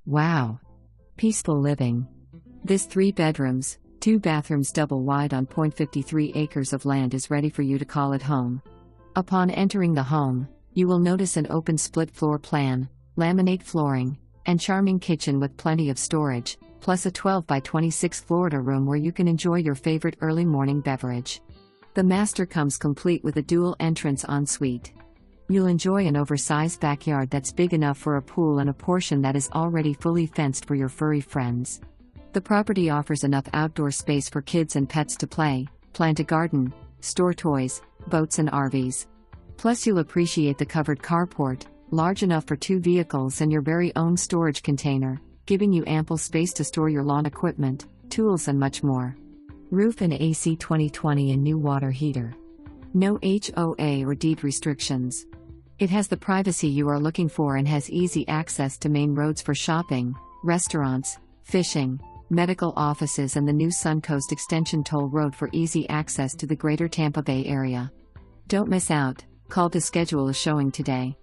Wow! Peaceful living. This 3 bedrooms, 2 bathrooms double wide on 0.53 acres of land is ready for you to call it home. Upon entering the home, you will notice an open split floor plan, laminate flooring, and charming kitchen with plenty of storage, plus a 12 by 26 Florida room where you can enjoy your favorite early morning beverage. The master comes complete with a dual entrance ensuite. You'll enjoy an oversized backyard that's big enough for a pool and a portion that is already fully fenced for your furry friends. The property offers enough outdoor space for kids and pets to play, plant a garden, store toys, boats and RVs. Plus you'll appreciate the covered carport, large enough for 2 vehicles and your very own storage container, giving you ample space to store your lawn equipment, tools and much more. Roof and AC 2020 and new water heater. No HOA or deed restrictions. It has the privacy you are looking for and has easy access to main roads for shopping, restaurants, fishing, medical offices and the new Suncoast Extension Toll Road for easy access to the greater Tampa Bay area. Don't miss out, call to schedule a showing today.